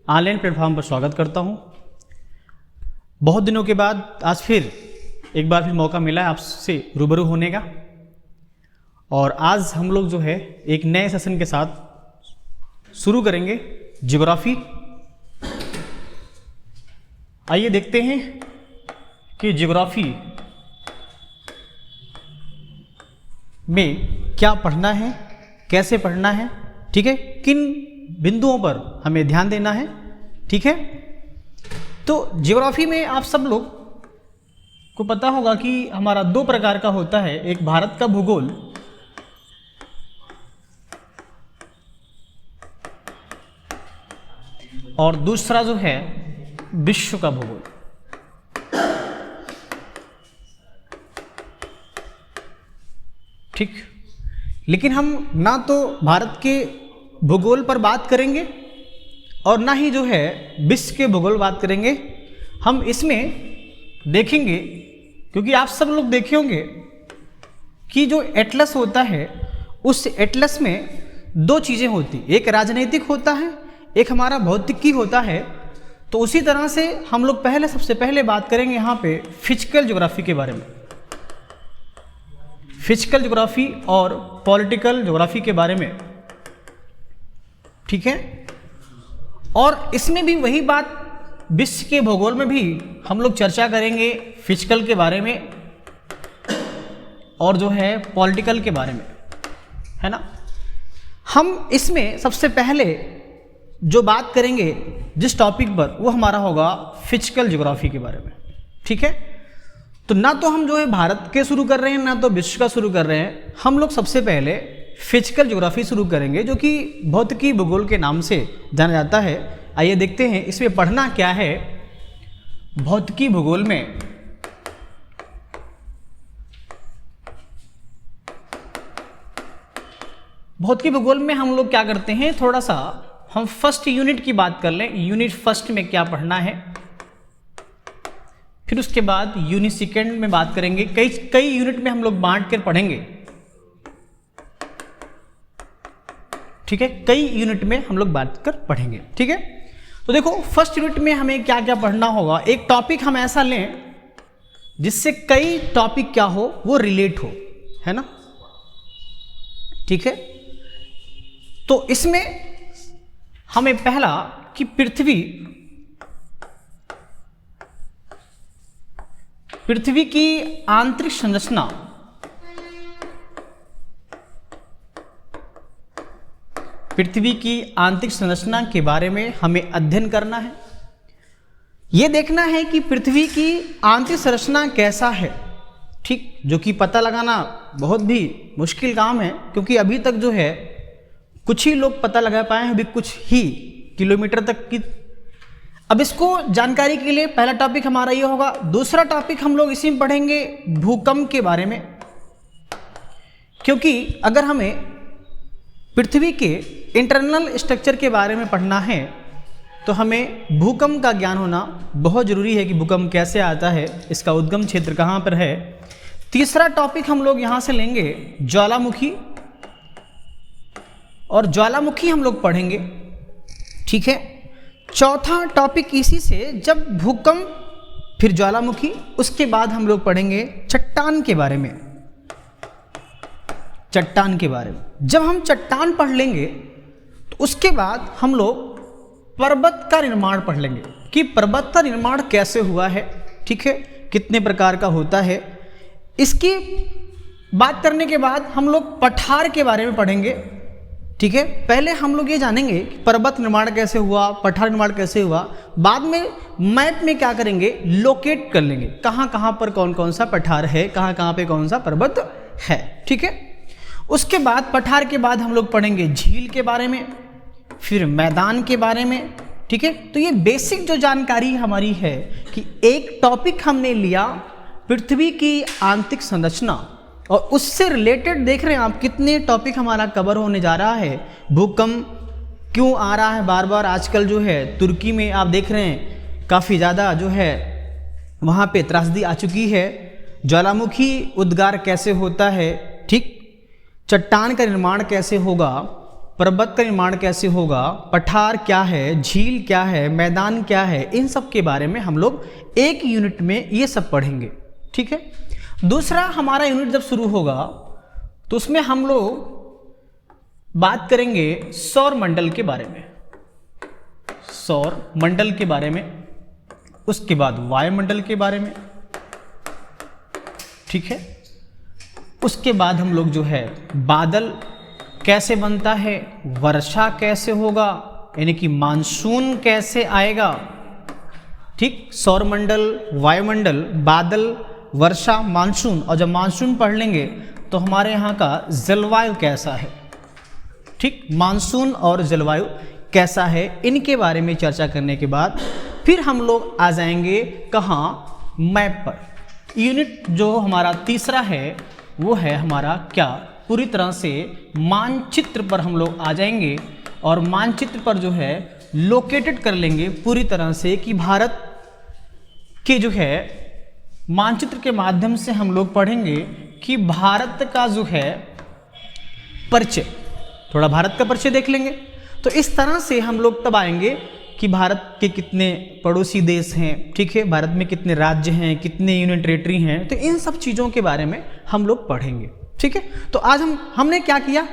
Online platform पर स्वागत करता हूं। बहुत दिनों के बाद आज फिर एक बार फिर मौका मिला है आपसे रूबरू होने का, और आज हम लोग जो है एक नए सेशन के साथ शुरू करेंगे ज्योग्राफी। आइए देखते हैं कि ज्योग्राफी में क्या पढ़ना है, कैसे पढ़ना है, ठीक है, किन बिंदुओं पर हमें ध्यान देना है, ठीक है। तो ज्योग्राफी में आप सब लोग को पता होगा कि हमारा दो प्रकार का होता है, एक भारत का भूगोल और दूसरा जो है विश्व का भूगोल। ठीक, लेकिन हम ना तो भारत के भूगोल पर बात करेंगे और ना ही जो है विश्व के भूगोल बात करेंगे। हम इसमें देखेंगे, क्योंकि आप सब लोग देखे होंगे कि जो एटलस होता है उस एटलस में दो चीज़ें होती, एक राजनीतिक होता है, एक हमारा भौतिकी होता है। तो उसी तरह से हम लोग सबसे पहले बात करेंगे यहाँ पे फिजिकल ज्योग्राफी के बारे में, फिजिकल ज्योग्राफी और पॉलिटिकल ज्योग्राफी के बारे में, ठीक है। और इसमें भी वही बात विश्व के भूगोल में भी हम लोग चर्चा करेंगे फिजिकल के बारे में और जो है पॉलिटिकल के बारे में, है ना। हम इसमें सबसे पहले जो बात करेंगे जिस टॉपिक पर, वो हमारा होगा फिजिकल ज्योग्राफी के बारे में, ठीक है। तो ना तो हम जो है भारत के शुरू कर रहे हैं, ना तो विश्व का शुरू कर रहे हैं। हम लोग सबसे पहले फिजिकल ज्योग्राफी शुरू करेंगे, जो कि भौतिकी भूगोल के नाम से जाना जाता है। आइए देखते हैं इसमें पढ़ना क्या है। भौतिकी भूगोल में हम लोग क्या करते हैं, थोड़ा सा हम फर्स्ट यूनिट की बात कर लें। यूनिट फर्स्ट में क्या पढ़ना है, फिर उसके बाद यूनिट सेकेंड में बात करेंगे। कई यूनिट में हम लोग बांट कर पढ़ेंगे, ठीक है। कई यूनिट में हम लोग बांट कर पढ़ेंगे, ठीक है। तो देखो फर्स्ट यूनिट में हमें क्या क्या पढ़ना होगा। एक टॉपिक हम ऐसा लें जिससे कई टॉपिक क्या हो, वो रिलेट हो, है ना, ठीक है। तो इसमें हमें पहला कि पृथ्वी की आंतरिक संरचना, पृथ्वी की आंतरिक संरचना के बारे में हमें अध्ययन करना है। यह देखना है कि पृथ्वी की आंतरिक संरचना कैसा है, ठीक, जो कि पता लगाना बहुत भी मुश्किल काम है, क्योंकि अभी तक जो है कुछ ही लोग पता लगा पाए हैं, अभी कुछ ही किलोमीटर तक की। अब इसको जानकारी के लिए पहला टॉपिक हमारा ये होगा। दूसरा टॉपिक हम लोग इसी में पढ़ेंगे भूकंप के बारे में, क्योंकि अगर हमें पृथ्वी के इंटरनल स्ट्रक्चर के बारे में पढ़ना है तो हमें भूकंप का ज्ञान होना बहुत ज़रूरी है कि भूकंप कैसे आता है, इसका उद्गम क्षेत्र कहाँ पर है। तीसरा टॉपिक हम लोग यहाँ से लेंगे ज्वालामुखी, और ज्वालामुखी हम लोग पढ़ेंगे, ठीक है। चौथा टॉपिक इसी से, जब भूकंप फिर ज्वालामुखी, उसके बाद हम लोग पढ़ेंगे चट्टान के बारे में, चट्टान के बारे में। जब हम चट्टान पढ़ लेंगे तो उसके बाद हम लोग पर्वत का निर्माण पढ़ लेंगे कि पर्वत का निर्माण कैसे हुआ है, ठीक है, कितने प्रकार का होता है। इसकी बात करने के बाद हम लोग पठार के बारे में पढ़ेंगे, ठीक है। पहले हम लोग ये जानेंगे कि पर्वत निर्माण कैसे हुआ, पठार निर्माण कैसे हुआ। बाद में मैप में क्या करेंगे, लोकेट कर लेंगे कहाँ कहाँ पर कौन कौन सा पठार है, कहाँ कहाँ पे कौन सा पर्वत है, ठीक है। उसके बाद पठार के बाद हम लोग पढ़ेंगे झील के बारे में, फिर मैदान के बारे में, ठीक है। तो ये बेसिक जो जानकारी हमारी है कि एक टॉपिक हमने लिया पृथ्वी की आंतरिक संरचना, और उससे रिलेटेड देख रहे हैं आप कितने टॉपिक हमारा कवर होने जा रहा है। भूकंप क्यों आ रहा है बार बार, आजकल जो है तुर्की में आप देख रहे हैं काफ़ी ज़्यादा जो है वहाँ पे त्रासदी आ चुकी है। ज्वालामुखी उद्गार कैसे होता है, ठीक, चट्टान का निर्माण कैसे होगा, पर्वत का निर्माण कैसे होगा, पठार क्या है, झील क्या है, मैदान क्या है, इन सब के बारे में हम लोग एक यूनिट में ये सब पढ़ेंगे। ठीक है। दूसरा हमारा यूनिट जब शुरू होगा तो उसमें हम लोग बात करेंगे सौर मंडल के बारे में, सौर मंडल के बारे में, उसके बाद वायुमंडल के बारे में। ठीक है। उसके बाद हम लोग जो है बादल कैसे बनता है, वर्षा कैसे होगा, यानी कि मानसून कैसे आएगा। ठीक। सौरमंडल, वायुमंडल, बादल, वर्षा, मानसून, और जब मानसून पढ़ लेंगे तो हमारे यहाँ का जलवायु कैसा है। ठीक। मानसून और जलवायु कैसा है, इनके बारे में चर्चा करने के बाद फिर हम लोग आ जाएंगे कहाँ, मैप पर। यूनिट जो हमारा तीसरा है वो है हमारा क्या, पूरी तरह से मानचित्र पर हम लोग आ जाएंगे और मानचित्र पर जो है लोकेटेड कर लेंगे पूरी तरह से कि भारत के जो है मानचित्र के माध्यम से हम लोग पढ़ेंगे कि भारत का जो है परिचय, थोड़ा भारत का परिचय देख लेंगे। तो इस तरह से हम लोग तब आएंगे कि भारत के कितने पड़ोसी देश हैं, ठीक है, भारत में कितने राज्य हैं, कितने यूनियन टेरिटरी हैं, तो इन सब चीज़ों के बारे में हम लोग पढ़ेंगे। ठीक है। तो आज हमने क्या किया,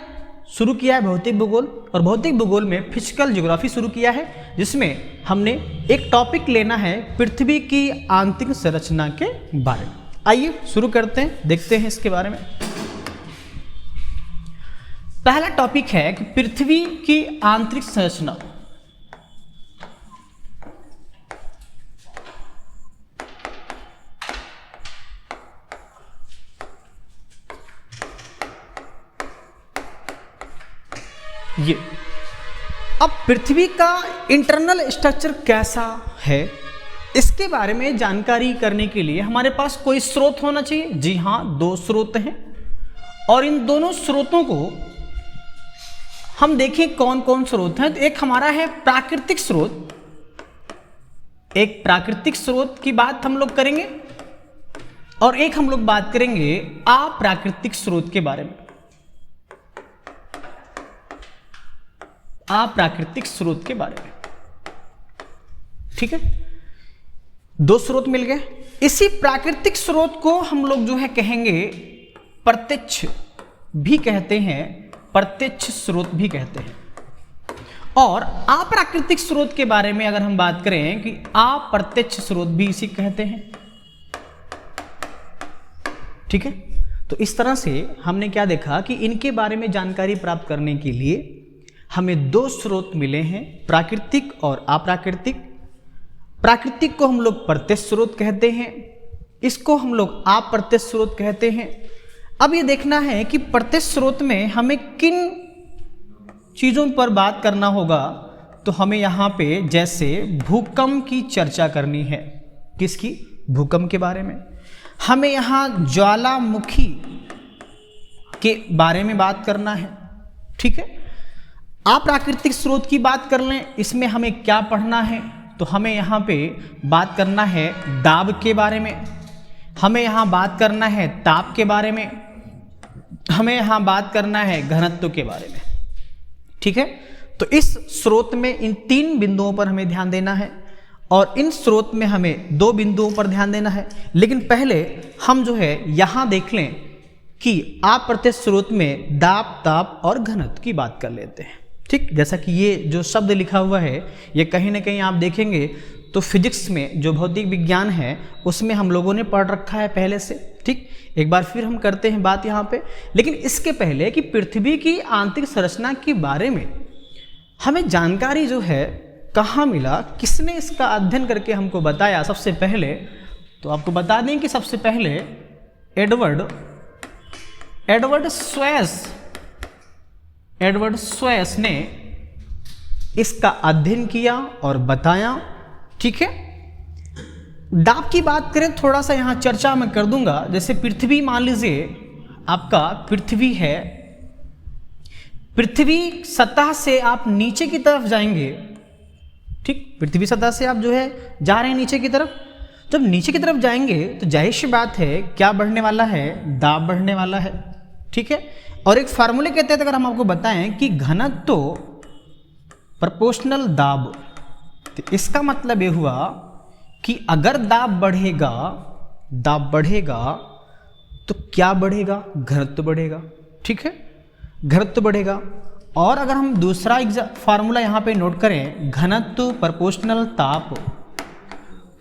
शुरू किया है भौतिक भूगोल, और भौतिक भूगोल में फिजिकल ज्योग्राफी शुरू किया है, जिसमें हमने एक टॉपिक लेना है पृथ्वी की आंतरिक संरचना के बारे में। आइए शुरू करते हैं, देखते हैं इसके बारे में। पहला टॉपिक है कि पृथ्वी की आंतरिक संरचना। ये अब पृथ्वी का इंटरनल स्ट्रक्चर कैसा है, इसके बारे में जानकारी करने के लिए हमारे पास कोई स्रोत होना चाहिए। जी हाँ, दो स्रोत हैं, और इन दोनों स्रोतों को हम देखें कौन कौन स्रोत हैं। तो एक हमारा है प्राकृतिक स्रोत, एक प्राकृतिक स्रोत की बात हम लोग करेंगे, और एक हम लोग बात करेंगे अप्राकृतिक स्रोत के बारे में। अप्राकृतिक स्रोत के बारे में। ठीक है, दो स्रोत मिल गए। इसी प्राकृतिक स्रोत को हम लोग जो है कहेंगे प्रत्यक्ष भी कहते हैं, प्रत्यक्ष स्रोत भी कहते हैं। और अप्राकृतिक स्रोत के बारे में अगर हम बात करें कि अप्रत्यक्ष स्रोत भी इसी कहते हैं। ठीक है। तो इस तरह से हमने क्या देखा कि इनके बारे में जानकारी प्राप्त करने के लिए हमें दो स्रोत मिले हैं, प्राकृतिक और अप्राकृतिक। प्राकृतिक को हम लोग प्रत्यक्ष स्रोत कहते हैं, इसको हम लोग अप्रत्यक्ष स्रोत कहते हैं। अब ये देखना है कि प्रत्यक्ष स्रोत में हमें किन चीज़ों पर बात करना होगा। तो हमें यहाँ पे जैसे भूकंप की चर्चा करनी है। किसकी? भूकंप के बारे में। हमें यहाँ ज्वालामुखी के बारे में बात करना है। ठीक है। अप्राकृतिक स्रोत की बात कर लें, इसमें हमें क्या पढ़ना है, तो हमें यहाँ पे बात करना है दाब के बारे में, हमें यहाँ बात करना है ताप के बारे में, हमें यहाँ बात करना है घनत्व के बारे में। ठीक है। तो इस स्रोत में इन तीन बिंदुओं पर हमें ध्यान देना है, और इन स्रोत में हमें दो बिंदुओं पर ध्यान देना है। लेकिन पहले हम जो है यहाँ देख लें कि अप्रत्यक्ष स्रोत में दाब, ताप और घनत्व की बात कर लेते हैं। ठीक। जैसा कि ये जो शब्द लिखा हुआ है, ये कहीं ना कहीं आप देखेंगे तो फिजिक्स में जो भौतिक विज्ञान है उसमें हम लोगों ने पढ़ रखा है पहले से। ठीक। एक बार फिर हम करते हैं बात यहाँ पे। लेकिन इसके पहले कि पृथ्वी की आंतरिक संरचना के बारे में हमें जानकारी जो है कहाँ मिला, किसने इसका अध्ययन करके हमको बताया, सबसे पहले तो आपको बता दें कि सबसे पहले एडवर्ड स्वैस ने इसका अध्ययन किया और बताया। ठीक है। दाब की बात करें, थोड़ा सा यहाँ चर्चा मैं कर दूंगा। जैसे पृथ्वी, मान लीजिए आपका पृथ्वी है, पृथ्वी सतह से आप नीचे की तरफ जाएंगे। ठीक। पृथ्वी सतह से आप जो है जा रहे हैं नीचे की तरफ। जब नीचे की तरफ जाएंगे तो जाहिर सी बात है क्या बढ़ने वाला है, दाब बढ़ने वाला है। ठीक है। और एक फार्मूले के तहत अगर हम आपको बताएं कि घनत्व प्रोपोर्शनल दाब, तो इसका मतलब ये हुआ कि अगर दाब बढ़ेगा तो क्या बढ़ेगा, घनत्व बढ़ेगा। ठीक है, घनत्व बढ़ेगा। और अगर हम दूसरा फार्मूला यहाँ पे नोट करें, घनत्व प्रोपोर्शनल ताप,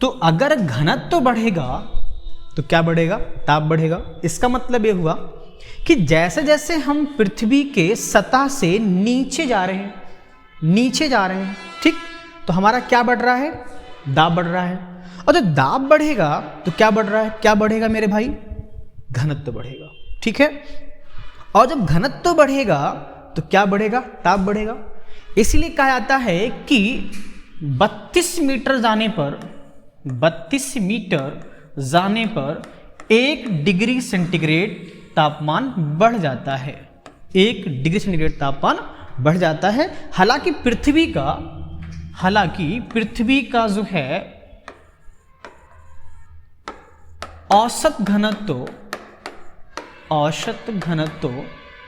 तो अगर घनत्व बढ़ेगा तो क्या बढ़ेगा, ताप बढ़ेगा। इसका मतलब ये हुआ कि जैसे जैसे हम पृथ्वी के सतह से नीचे जा रहे हैं, ठीक, तो हमारा क्या बढ़ रहा है, दाब बढ़ रहा है। और जब दाब बढ़ेगा तो क्या बढ़ रहा है, क्या बढ़ेगा मेरे भाई, घनत्व बढ़ेगा। ठीक है, और जब घनत्व बढ़ेगा तो क्या बढ़ेगा, ताप बढ़ेगा। इसलिए कहा जाता है कि 32 मीटर जाने पर 1 डिग्री सेंटीग्रेड तापमान बढ़ जाता है, 1 डिग्री सेंटीग्रेड तापमान बढ़ जाता है। हालांकि पृथ्वी का जो है औसत घनत्व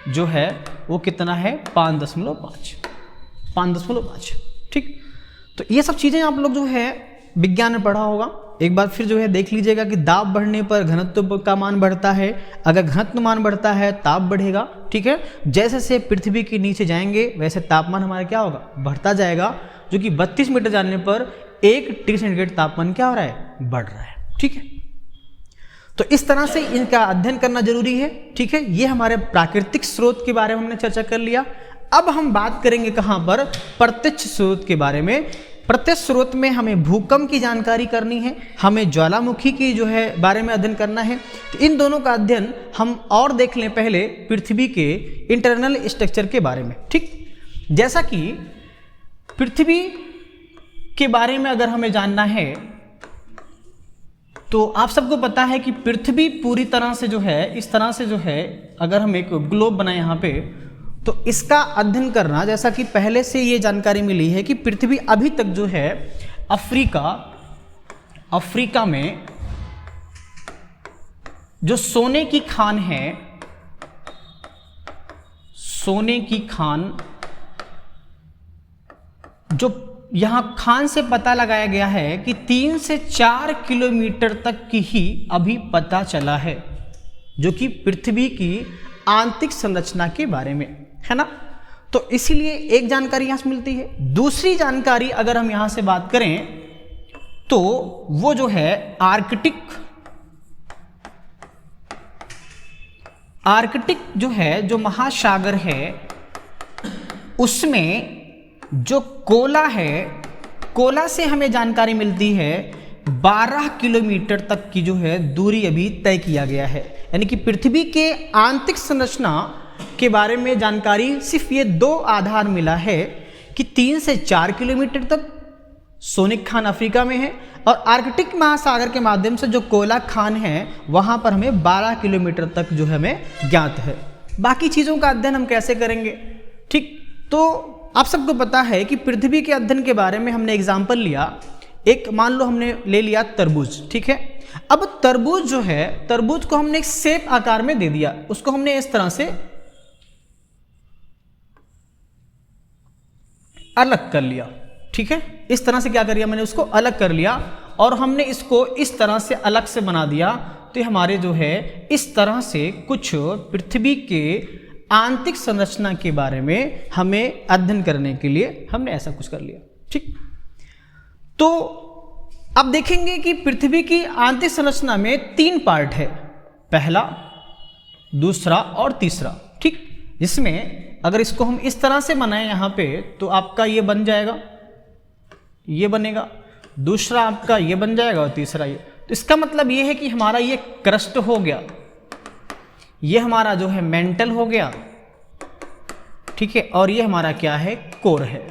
जो है वो कितना है, 5.5। ठीक, तो ये सब चीजें आप लोग जो है विज्ञान में पढ़ा होगा। एक बार फिर जो है देख लीजिएगा कि दाब बढ़ने पर घनत्व का मान बढ़ता है, अगर घनत्व मान बढ़ता है ताप बढ़ेगा। ठीक है, जैसे जैसे पृथ्वी के नीचे जाएंगे वैसे तापमान हमारा क्या होगा, बढ़ता जाएगा, जो कि 32 मीटर जाने पर 1 डिग्री सेंटीग्रेड तापमान क्या हो रहा है, बढ़ रहा है। ठीक है, तो इस तरह से इनका अध्ययन करना जरूरी है। ठीक है, ये हमारे प्राकृतिक स्रोत के बारे में हमने चर्चा कर लिया। अब हम बात करेंगे कहाँ पर, प्रत्यक्ष स्रोत के बारे में। प्रत्यक्ष स्रोत में हमें भूकंप की जानकारी करनी है, हमें ज्वालामुखी की जो है बारे में अध्ययन करना है। तो इन दोनों का अध्ययन हम और देख लें पहले पृथ्वी के इंटरनल स्ट्रक्चर के बारे में। ठीक, जैसा कि पृथ्वी के बारे में अगर हमें जानना है तो आप सबको पता है कि पृथ्वी पूरी तरह से जो है, इस तरह से जो है, अगर हम एक ग्लोब बनाए यहाँ पे, तो इसका अध्ययन करना, जैसा कि पहले से ये जानकारी मिली है कि पृथ्वी अभी तक जो है अफ्रीका में जो सोने की खान है, सोने की खान, जो यहां खान से पता लगाया गया है कि 3 से 4 किलोमीटर तक की ही अभी पता चला है, जो कि पृथ्वी की आंतरिक संरचना के बारे में है ना। तो इसीलिए एक जानकारी यहां से मिलती है। दूसरी जानकारी अगर हम यहां से बात करें तो वो जो है आर्कटिक जो है, जो महासागर है, उसमें जो कोला है, कोला से हमें जानकारी मिलती है 12 किलोमीटर तक की जो है दूरी अभी तय किया गया है। यानी कि पृथ्वी के आंतरिक संरचना के बारे में जानकारी सिर्फ ये 2 आधार मिला है कि 3 से 4 किलोमीटर तक सोने की खान अफ्रीका में है, और आर्कटिक महासागर के माध्यम से जो कोला खान है वहां पर हमें 12 किलोमीटर तक जो है हमें ज्ञात है। बाकी चीजों का अध्ययन हम कैसे करेंगे। ठीक, तो आप सबको पता है कि पृथ्वी के अध्ययन के बारे में हमने एग्जाम्पल लिया, एक मान लो हमने ले लिया तरबूज। ठीक है, अब तरबूज जो है, तरबूज को हमने एक शेप आकार में दे दिया, उसको हमने इस तरह से अलग कर लिया। ठीक है, इस तरह से क्या कर लिया, मैंने उसको अलग कर लिया और हमने इसको इस तरह से अलग से बना दिया। तो हमारे जो है इस तरह से कुछ पृथ्वी के आंतरिक संरचना के बारे में हमें अध्ययन करने के लिए हमने ऐसा कुछ कर लिया। ठीक, तो अब देखेंगे कि पृथ्वी की आंतरिक संरचना में 3 पार्ट है, पहला, दूसरा और तीसरा। ठीक, जिसमें अगर इसको हम इस तरह से बनाएं यहाँ पे तो आपका ये बन जाएगा, ये बनेगा, दूसरा आपका ये बन जाएगा और तीसरा ये। तो इसका मतलब ये है कि हमारा ये क्रस्ट हो गया, ये हमारा जो है मेंटल हो गया। ठीक है, और ये हमारा क्या है, कोर है।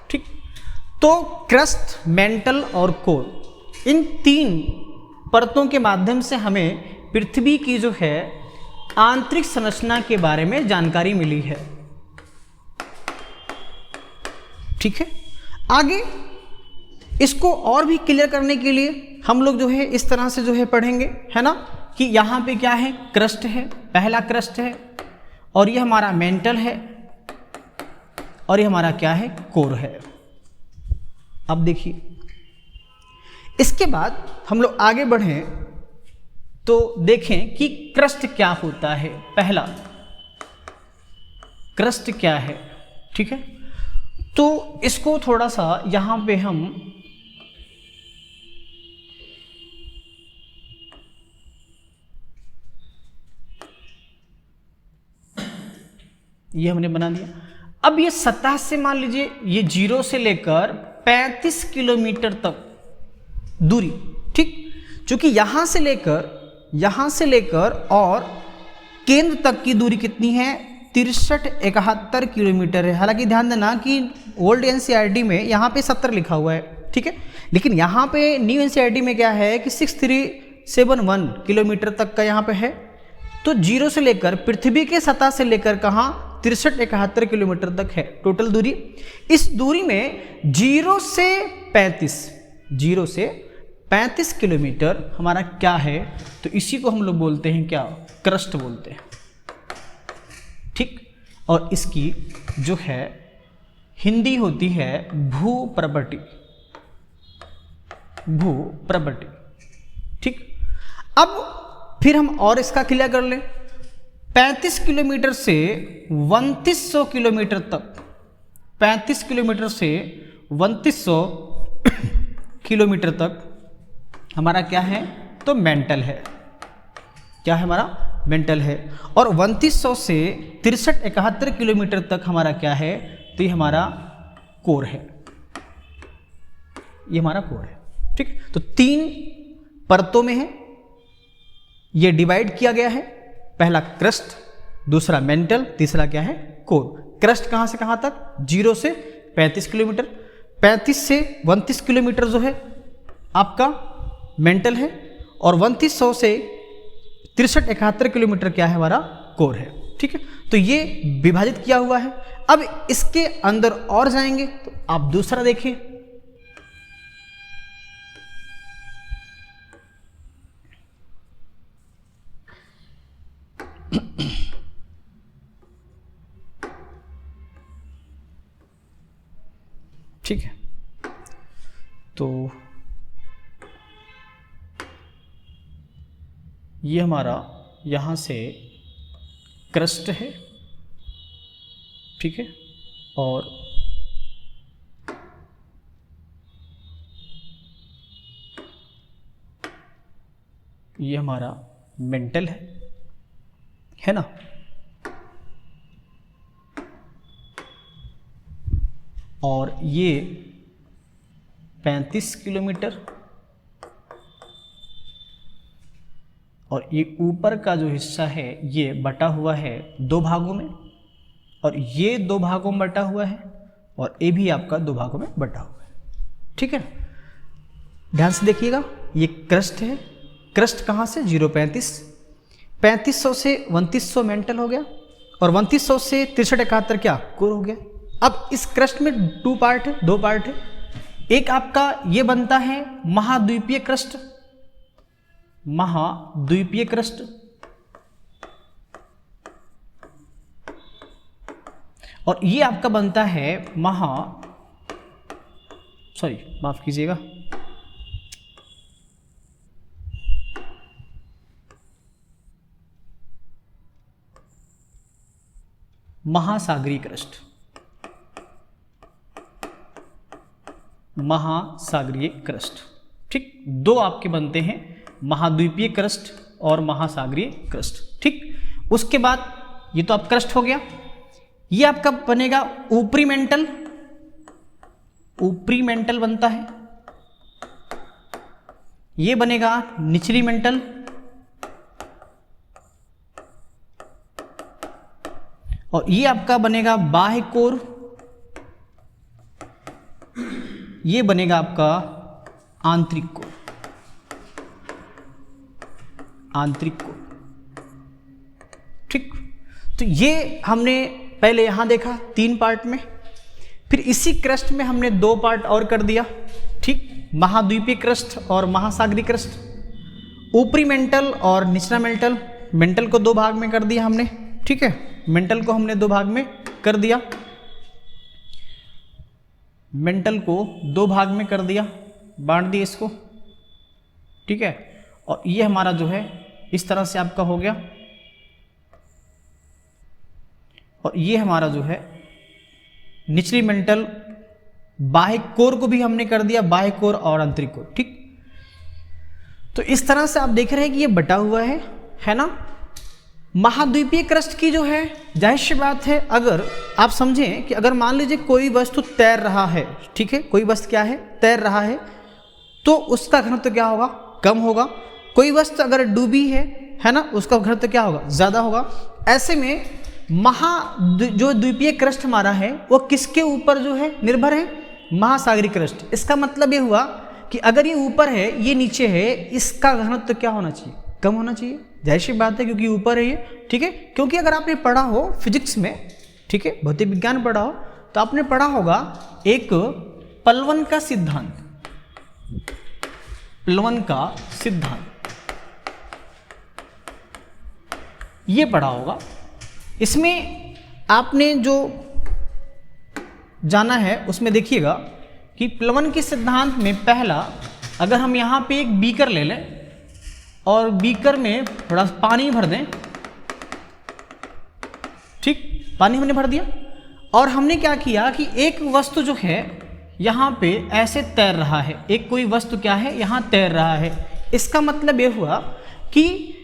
ठीक, तो क्रस्ट, मेंटल और कोर, इन 3 परतों के माध्यम से हमें पृथ्वी की जो है आंतरिक संरचना के बारे में जानकारी मिली है। ठीक है, आगे इसको और भी क्लियर करने के लिए हम लोग जो है इस तरह से जो है पढ़ेंगे, है ना, कि यहाँ पे क्या है, क्रस्ट है, पहला क्रस्ट है, और ये हमारा मेंटल है और ये हमारा क्या है, कोर है। अब देखिए इसके बाद हम लोग आगे बढ़ें तो देखें कि क्रस्ट क्या होता है। पहला क्रस्ट क्या है, ठीक है। तो इसको थोड़ा सा यहां पे हम ये हमने बना दिया। अब ये सतह से मान लीजिए ये 0 से लेकर 35 किलोमीटर तक दूरी, ठीक। क्योंकि यहां से लेकर और केंद्र तक की दूरी कितनी है, 63-71 किलोमीटर है। हालांकि ध्यान देना कि ओल्ड एनसीईआरटी में यहाँ पे 70 लिखा हुआ है, ठीक है, लेकिन यहाँ पे न्यू एनसीईआरटी में क्या है कि 6371 किलोमीटर तक का यहाँ पे है। तो 0 से लेकर पृथ्वी के सतह से लेकर कहाँ 63-71 किलोमीटर तक है टोटल दूरी। इस दूरी में 0 से 35 किलोमीटर हमारा क्या है, तो इसी को हम लोग बोलते हैं क्या, क्रस्ट बोलते हैं, ठीक। और इसकी जो है हिंदी होती है भूप्रवृत्ति, ठीक। अब फिर हम और इसका क्लियर कर लें। 35 किलोमीटर से 2900 किलोमीटर तक, 35 किलोमीटर से 2900 किलोमीटर तक हमारा क्या है, तो मेंटल है। क्या है हमारा, मेंटल है। और 2900 से 63-71 किलोमीटर तक हमारा क्या है, तो ये हमारा कोर है, ये हमारा कोर है, ठीक। तो 3 परतों में है, ये डिवाइड किया गया है। पहला क्रस्ट, दूसरा मेंटल, तीसरा क्या है, कोर। क्रस्ट कहां से कहां तक, 0 से 35 किलोमीटर, 35 से 29 किलोमीटर जो है आपका मेंटल है, और 2900 से 63-71 किलोमीटर क्या है, हमारा कोर है, ठीक है। तो ये विभाजित किया हुआ है। अब इसके अंदर और जाएंगे तो आप दूसरा देखें। ठीक है, तो ये हमारा यहाँ से क्रस्ट है, ठीक है, और ये हमारा मेंटल है ना। और ये 35 किलोमीटर, और ये ऊपर का जो हिस्सा है ये बटा हुआ है 2 भागों में, और ये 2 भागों में बटा हुआ है, और ये भी आपका 2 भागों में बटा हुआ है, ठीक है। ध्यान से देखिएगा, ये क्रस्ट है। क्रस्ट कहाँ से, 3500 से 2900 मेंटल हो गया, और 2900 से 63-71 क्या, कोर हो गया। अब इस क्रस्ट में 2 पार्ट है। एक आपका ये बनता है महाद्वीपीय क्रस्ट, और ये आपका बनता है माफ कीजिएगा, महासागरीय क्रस्ट, ठीक। 2 आपके बनते हैं, महाद्वीपीय क्रस्ट और महासागरीय क्रस्ट, ठीक। उसके बाद ये तो आप क्रस्ट हो गया, ये आपका बनेगा ऊपरी मेंटल बनता है, ये बनेगा निचली मेंटल, और ये आपका बनेगा बाह्य कोर, ये बनेगा आपका आंतरिक कोर, ठीक। तो ये हमने पहले यहां देखा 3 पार्ट में, फिर इसी क्रस्ट में हमने 2 पार्ट और कर दिया, ठीक। महाद्वीपीय क्रस्ट और महासागरीय क्रस्ट, ऊपरी मेंटल और निचला मेंटल को 2 भाग में कर दिया हमने, ठीक है। मेंटल को हमने 2 भाग में कर दिया, मेंटल को 2 भाग में कर दिया, बांट दिया इसको, ठीक है। और ये हमारा जो है इस तरह से आपका हो गया, और ये हमारा जो है निचली मेंटल, बाह्य कोर को भी हमने कर दिया, बाह्य कोर और आंतरिक कोर, ठीक। तो इस तरह से आप देख रहे हैं कि ये बटा हुआ है ना। महाद्वीपीय क्रस्ट की जो है जाहिर सी बात है, अगर आप समझें कि अगर मान लीजिए कोई वस्तु तैर रहा है, ठीक है, कोई वस्तु क्या है, तैर रहा है, तो उसका घनत्व क्या होगा, कम होगा। कोई वस्तु अगर डूबी है ना, उसका घनत्व क्या होगा, ज़्यादा होगा। ऐसे में जो द्वीपीय क्रस्ट हमारा है वो किसके ऊपर जो है निर्भर है, महासागरीय क्रस्ट। इसका मतलब ये हुआ कि अगर ये ऊपर है, ये नीचे है, इसका घनत्व क्या होना चाहिए, कम होना चाहिए। जाहिर सी बात है क्योंकि ऊपर है ये, ठीक है। क्योंकि अगर आपने पढ़ा हो फिजिक्स में, ठीक है, भौतिक विज्ञान पढ़ा हो, तो आपने पढ़ा होगा एक पलवन का सिद्धांत, पलवन का सिद्धांत ये पढ़ा होगा। इसमें आपने जो जाना है उसमें देखिएगा कि प्लवन के सिद्धांत में पहला, अगर हम यहाँ पे एक बीकर ले लें और बीकर में थोड़ा पानी भर दें, ठीक, पानी हमने भर दिया, और हमने क्या किया कि एक वस्तु जो है यहाँ पे ऐसे तैर रहा है, एक कोई वस्तु क्या है यहाँ तैर रहा है। इसका मतलब ये हुआ कि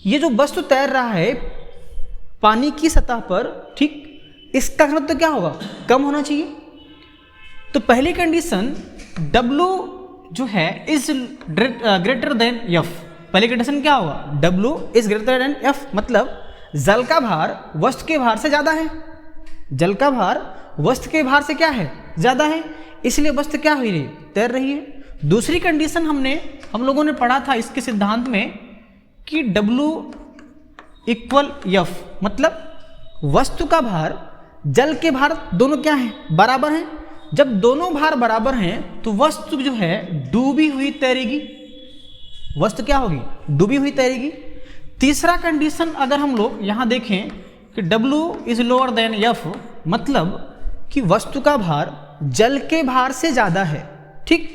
ये जो वस्तु तैर रहा है पानी की सतह पर, ठीक, इसका घनत्व तो क्या होगा, कम होना चाहिए। तो पहली कंडीशन W जो है इज ग्रेटर देन F। पहली कंडीशन क्या होगा, W is greater than F, मतलब जल का भार वस्तु के भार से ज्यादा है, जल का भार वस्तु के भार से क्या है, ज्यादा है, इसलिए वस्तु क्या हो रही है, तैर रही है। दूसरी कंडीशन हम लोगों ने पढ़ा था इसके सिद्धांत में कि W इक्वल F, मतलब वस्तु का भार जल के भार दोनों क्या हैं, बराबर हैं। जब दोनों भार बराबर हैं तो वस्तु जो है डूबी हुई तैरेगी, वस्तु क्या होगी, डूबी हुई तैरेगी। तीसरा कंडीशन अगर हम लोग यहाँ देखें कि W is lower than F, मतलब कि वस्तु का भार जल के भार से ज्यादा है, ठीक,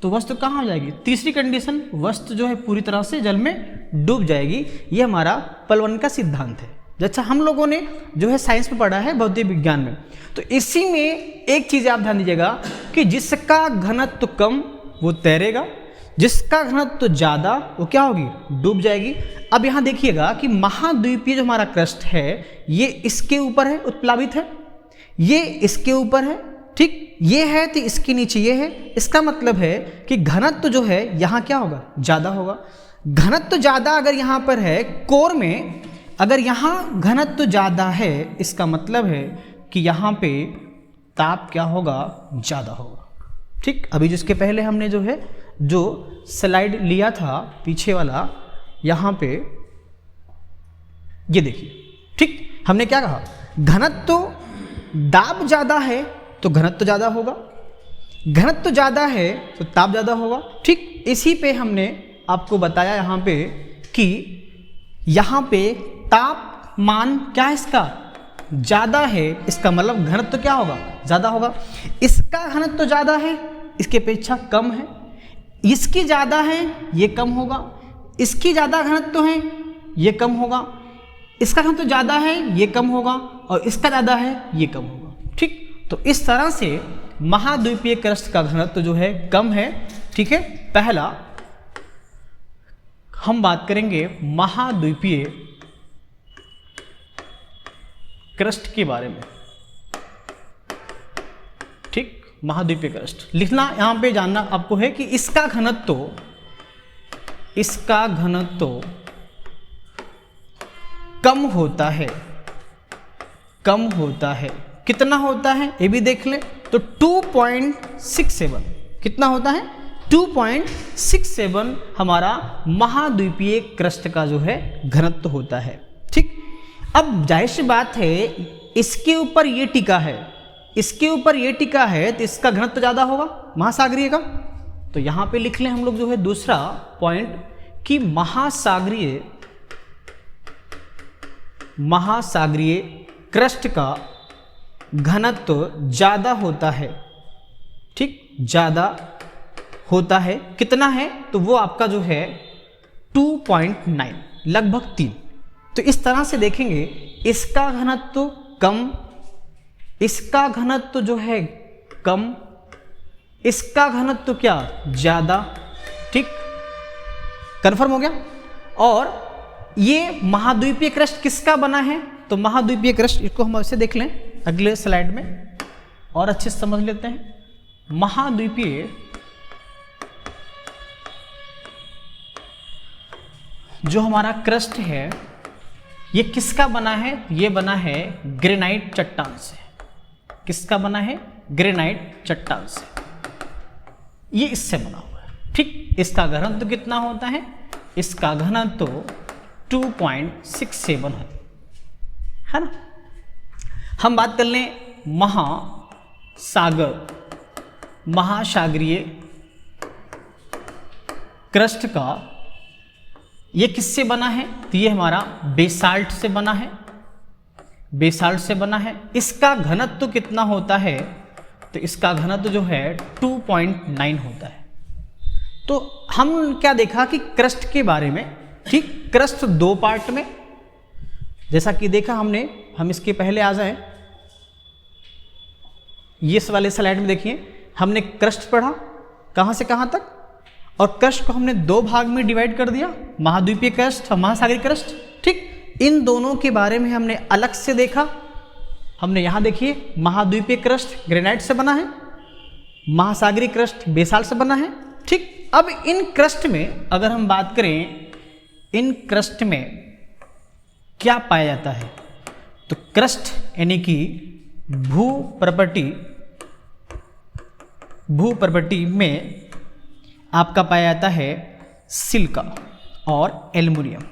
तो वस्तु कहाँ हो जाएगी, तीसरी कंडीशन, वस्तु जो है पूरी तरह से जल में डूब जाएगी। ये हमारा पलवन का सिद्धांत है, जैसा हम लोगों ने जो है साइंस में पढ़ा है, भौतिक विज्ञान में। तो इसी में एक चीज आप ध्यान दीजिएगा कि जिसका घनत्व कम वो तैरेगा, जिसका घनत्व ज्यादा वो क्या होगी, डूब जाएगी। अब यहाँ देखिएगा कि महाद्वीपीय जो हमारा क्रस्ट है ये इसके ऊपर है, उत्प्लावित है, ये इसके ऊपर है, ठीक, ये है तो इसके नीचे ये है। इसका मतलब है कि घनत्व जो है यहाँ क्या होगा, ज्यादा होगा। घनत्व ज्यादा अगर यहाँ पर है कोर में, अगर यहाँ घनत्व ज्यादा है, इसका मतलब है कि यहाँ पे ताप क्या होगा, ज्यादा होगा, ठीक। अभी जिसके पहले हमने जो है जो स्लाइड लिया था पीछे वाला, यहाँ पे ये देखिए, ठीक, हमने क्या कहा, घनत्व दाब ज्यादा है तो घनत्व ज्यादा होगा, घनत्व ज्यादा है तो ताप ज्यादा होगा, ठीक। इसी पे हमने आपको बताया यहाँ पे कि यहाँ पे तापमान क्या है इसका, ज्यादा है, इसका मतलब घनत्व क्या होगा, ज्यादा होगा। इसका घनत्व ज्यादा है, इसके अपेक्षा कम है, इसकी ज्यादा है, ये कम होगा, इसकी ज्यादा घनत्व है, ये कम होगा, इसका घनत्व ज्यादा है, ये कम होगा, और इसका ज्यादा है, ये कम होगा, ठीक। तो इस तरह से महाद्वीपीय क्रस्ट का घनत्व जो है कम है, ठीक है। पहला हम बात करेंगे महाद्वीपीय क्रस्ट के बारे में, ठीक। महाद्वीपीय क्रस्ट लिखना यहां पे जानना आपको है कि इसका घनत्व कम होता है, कम होता है। कितना होता है ये भी देख ले, तो 2.67, कितना होता है, 2.67 हमारा महाद्वीपीय क्रस्ट का जो है घनत्व होता है, ठीक। अब जाहिर सी बात है इसके ऊपर ये टिका है, इसके ऊपर ये टिका है, तो इसका घनत्व ज्यादा होगा महासागरीय का। तो यहां पे लिख लें हम लोग जो है दूसरा पॉइंट कि महासागरीय महासागरीय क्रस्ट का घनत्व ज़्यादा होता है, ठीक, ज़्यादा होता है, कितना है, तो वो आपका जो है 2.9, लगभग 3। तो इस तरह से देखेंगे इसका घनत्व कम, इसका घनत्व जो है कम, इसका घनत्व क्या ज़्यादा, ठीक, कन्फर्म हो गया। और ये महाद्वीपीय क्रस्ट किसका बना है, तो महाद्वीपीय क्रस्ट, इसको हम ऐसे देख लें अगले स्लाइड में और अच्छे से समझ लेते हैं। महाद्वीपीय जो हमारा क्रस्ट है ये किसका बना है, ये बना है ग्रेनाइट चट्टान से। किसका बना है, ग्रेनाइट चट्टान से, ये इससे बना हुआ है, ठीक। इसका घनत्व कितना होता है, इसका घनत्व 2.67 है ना। हम बात कर लें महासागरीय क्रस्ट का, ये किससे बना है, तो ये हमारा बेसाल्ट से बना है, बेसाल्ट से बना है। इसका घनत्व कितना होता है, तो इसका घनत्व जो है 2.9 होता है। तो हम क्या देखा कि क्रस्ट के बारे में, ठीक, क्रस्ट 2 पार्ट में, जैसा कि देखा हमने, हम इसके पहले आ जाए, ये इस वाले स्लाइड में देखिए हमने क्रस्ट पढ़ा कहाँ से कहाँ तक, और क्रस्ट को हमने 2 भाग में डिवाइड कर दिया, महाद्वीपीय क्रस्ट और महासागरीय क्रस्ट, ठीक। इन दोनों के बारे में हमने अलग से देखा। हमने यहाँ देखिए महाद्वीपीय क्रस्ट ग्रेनाइट से बना है, महासागरीय क्रस्ट बेसाल्ट से बना है, ठीक। अब इन क्रस्ट में अगर हम बात करें, इन क्रस्ट में क्या पाया जाता है, तो क्रस्ट यानी कि भूपर्पटी में आपका पाया जाता है सिलिका और एल्युमिनियम।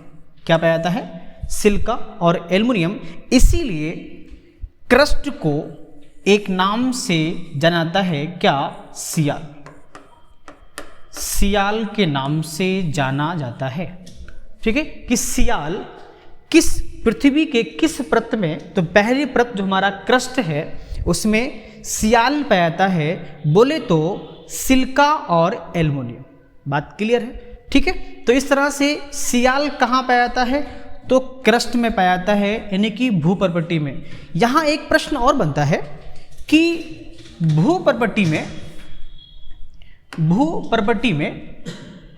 क्या पाया जाता है, सिलिका और एल्युमिनियम। इसीलिए क्रस्ट को एक नाम से जाना जाता है, क्या, सियाल। सियाल के नाम से जाना जाता है, ठीक है, कि सियाल किस पृथ्वी के किस परत में, तो पहली परत जो हमारा क्रस्ट है उसमें सियाल पाया जाता है, बोले तो सिलिका और एल्युमिनियम। बात क्लियर है, ठीक है। तो इस तरह से सियाल कहाँ पाया जाता है, तो क्रस्ट में पाया जाता है, यानी कि भूपर्पटी में। यहाँ एक प्रश्न और बनता है कि भूपर्पटी में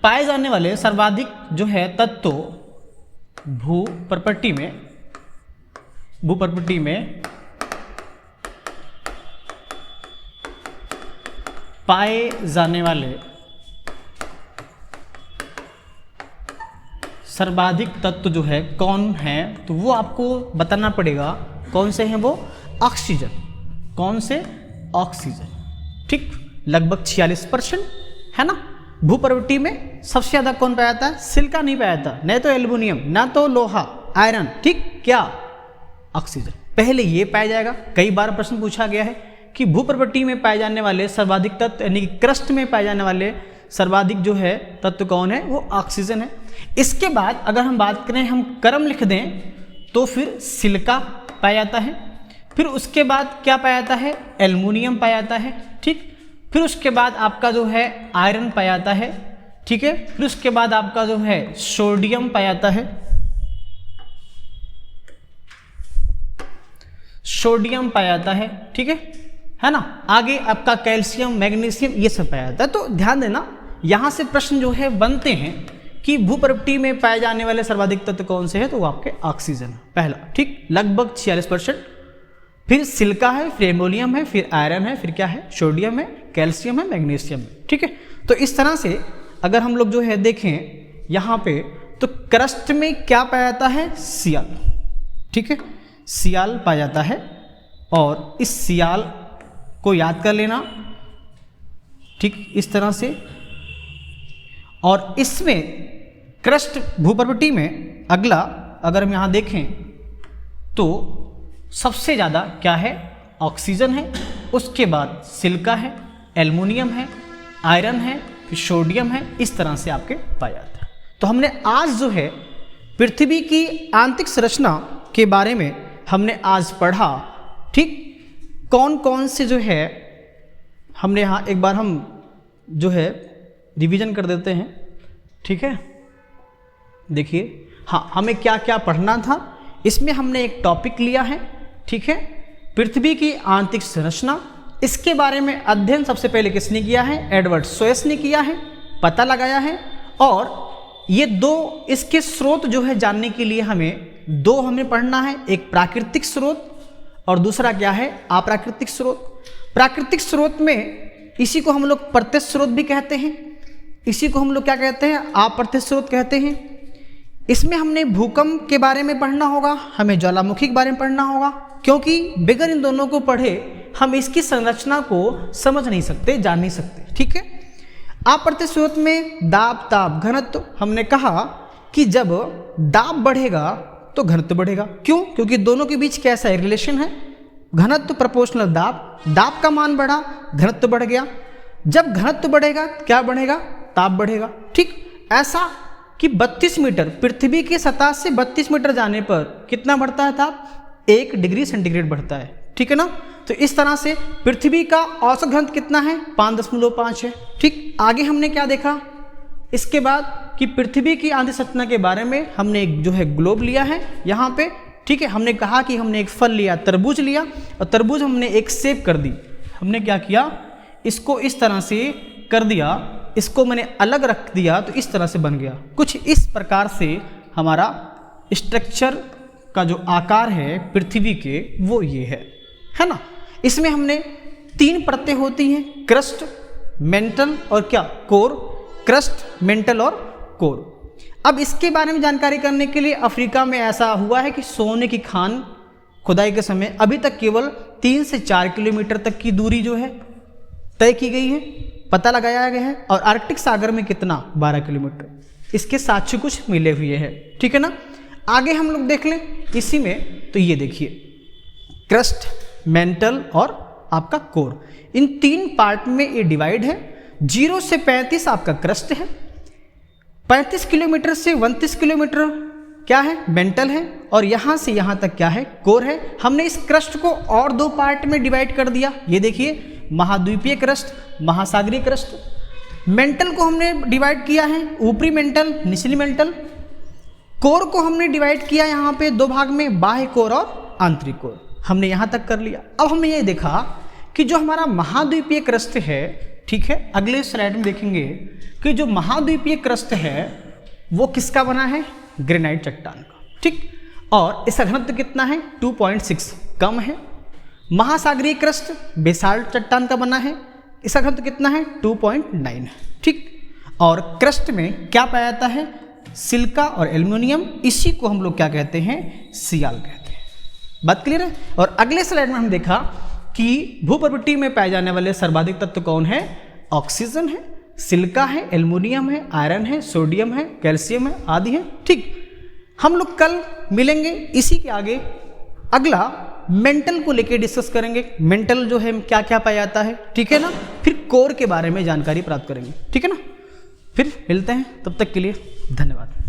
पाए जाने वाले सर्वाधिक जो है तत्व, भूपर्पटी में पाए जाने वाले सर्वाधिक तत्व जो है कौन है, तो वो आपको बताना पड़ेगा। कौन से हैं वो, ऑक्सीजन। कौन से, ऑक्सीजन, ठीक, लगभग 46% है ना। भूपर्पटी में सबसे ज़्यादा कौन पाया जाता है, सिलिका नहीं पाया जाता, न तो एल्युमिनियम, ना तो लोहा, आयरन, ठीक, क्या, ऑक्सीजन पहले ये पाया जाएगा। कई बार प्रश्न पूछा गया है कि भूपर्पटी में पाए जाने वाले सर्वाधिक तत्व, यानी कि क्रस्ट में पाए जाने वाले सर्वाधिक जो है तत्व कौन है, वो ऑक्सीजन है। इसके बाद अगर हम बात करें, हम क्रम लिख दें, तो फिर सिलिका पाया जाता है, फिर उसके बाद क्या पाया जाता है, एल्युमिनियम पाया जाता है, ठीक। फिर उसके बाद आपका जो है आयरन पाया जाता है, ठीक है। फिर उसके बाद आपका जो है सोडियम पाया जाता है, सोडियम पाया जाता है, ठीक है ना। आगे आपका कैल्शियम, मैग्नीशियम, ये सब पाया जाता है। तो ध्यान देना, यहाँ से प्रश्न जो है बनते हैं कि भूपर्पटी में पाए जाने वाले सर्वाधिक तत्व कौन से हैं, तो वो आपके ऑक्सीजन पहला, ठीक, लगभग 46%। फिर सिलिका है, फिर एल्युमिनियम है, फिर आयरन है, फिर क्या है, सोडियम है, कैल्शियम है, मैग्नीशियम है, ठीक है। तो इस तरह से अगर हम लोग जो है देखें यहाँ पे, तो क्रस्ट में क्या पाया जाता है, सियाल, ठीक है, सियाल पाया जाता है। और इस सियाल को याद कर लेना, ठीक, इस तरह से। और इसमें क्रस्ट भूपर्पटी में अगला अगर हम यहाँ देखें तो सबसे ज़्यादा क्या है, ऑक्सीजन है, उसके बाद सिलिका है, एल्युमिनियम है, आयरन है, फिर सोडियम है, इस तरह से आपके पाया जाता है। तो हमने आज जो है पृथ्वी की आंतरिक संरचना के बारे में हमने आज पढ़ा। ठीक, कौन कौन से जो है हमने यहाँ एक बार हम जो है रिवीजन कर देते हैं। ठीक है, देखिए हाँ, हमें क्या क्या पढ़ना था। इसमें हमने एक टॉपिक लिया है, ठीक है, पृथ्वी की आंतरिक संरचना। इसके बारे में अध्ययन सबसे पहले किसने किया है? एडवर्ड सोयस ने किया है, पता लगाया है। और ये दो इसके स्रोत जो है जानने के लिए हमें पढ़ना है, एक प्राकृतिक स्रोत और दूसरा क्या है? अप्राकृतिक स्रोत। प्राकृतिक स्रोत में इसी को हम लोग प्रत्यक्ष स्रोत भी कहते हैं, इसी को हम लोग क्या कहते हैं? अप्रत्यक्ष स्रोत कहते हैं। इसमें हमने भूकंप के बारे में पढ़ना होगा, हमें ज्वालामुखी के बारे में पढ़ना होगा, क्योंकि बगैर इन दोनों को पढ़े हम इसकी संरचना को समझ नहीं सकते, जान नहीं सकते। ठीक है, अप्रत्यक्ष स्रोत में दाब, ताप, घनत्व। हमने कहा कि जब दाब बढ़ेगा तो घनत्व बढ़ेगा। क्यों? क्योंकि दोनों के बीच कैसा है? रिलेशन है, घनत्व प्रोपोर्शनल दाब। दाब का मान बढ़ा, घनत्व बढ़ गया। जब घनत्व बढ़ेगा क्या बढ़ेगा? ताप बढ़ेगा। ठीक, ऐसा कि 32 मीटर पृथ्वी की सतह से 32 मीटर जाने पर कितना बढ़ता है ताप? 1 डिग्री सेंटीग्रेड बढ़ता है। ठीक है ना? तो इस तरह से पृथ्वी का औसत घनत्व कितना है? 5.5 है। ठीक, आगे हमने क्या देखा इसके बाद कि पृथ्वी की आंतरिक संरचना के बारे में हमने एक जो है ग्लोब लिया है यहाँ पे। ठीक है, हमने कहा कि हमने एक फल लिया, तरबूज लिया, और तरबूज हमने एक शेप कर दी। हमने क्या किया? इसको इस तरह से कर दिया, इसको मैंने अलग रख दिया तो इस तरह से बन गया। कुछ इस प्रकार से हमारा स्ट्रक्चर का जो आकार है पृथ्वी के वो ये है ना। इसमें हमने 3 परतें होती हैं, क्रस्ट, मेंटल और क्या? कोर। क्रस्ट, मेंटल और कोर। अब इसके बारे में जानकारी करने के लिए अफ्रीका में ऐसा हुआ है कि सोने की खान खुदाई के समय अभी तक केवल 3 से 4 किलोमीटर तक की दूरी जो है तय की गई है, पता लगाया गया है। और आर्कटिक सागर में कितना? 12 किलोमीटर। इसके साक्ष्य कुछ मिले हुए हैं। ठीक है ना? आगे हम लोग देख लें इसी में, तो ये देखिए क्रस्ट, मेंटल और आपका कोर, इन 3 पार्ट में ये डिवाइड है। 0 से 35 आपका क्रस्ट है, 35 किलोमीटर से 29 किलोमीटर क्या है? मेंटल है, और यहाँ से यहाँ तक क्या है? कोर है। हमने इस क्रस्ट को और 2 पार्ट में डिवाइड कर दिया। ये देखिए, महाद्वीपीय क्रस्ट, महासागरीय क्रस्ट। मेंटल को हमने डिवाइड किया है, ऊपरी मेंटल, निचली मेंटल। कोर को हमने डिवाइड किया यहाँ पे 2 भाग में, बाह्य कोर और आंतरिक कोर। हमने यहाँ तक कर लिया। अब हमने ये देखा कि जो हमारा महाद्वीपीय क्रस्ट है, ठीक है, अगले स्लाइड में देखेंगे कि जो महाद्वीपीय क्रस्ट है वो किसका बना है? ग्रेनाइट चट्टान का। ठीक, और इसका घनत्व कितना है? 2.6, कम है। महासागरीय क्रस्ट बेसाल्ट चट्टान का बना है, इसका घनत्व कितना है? 2.9 है। ठीक, और क्रस्ट में क्या पाया जाता है? सिलिका और एल्युमिनियम। इसी को हम लोग क्या कहते हैं? सियाल कहते हैं। बात क्लियर है? और अगले स्लाइड में हम देखा कि भूप्रवृत्ति में पाए जाने वाले सर्वाधिक तत्व कौन है? ऑक्सीजन है, सिलिका है, एल्युमिनियम है, आयरन है, सोडियम है, कैल्शियम है, आदि है। ठीक, हम लोग कल मिलेंगे इसी के आगे, अगला मेंटल को लेके डिस्कस करेंगे। मेंटल जो है क्या क्या पाया जाता है, ठीक है ना। फिर कोर के बारे में जानकारी प्राप्त करेंगे, ठीक है ना। फिर मिलते हैं, तब तक के लिए धन्यवाद।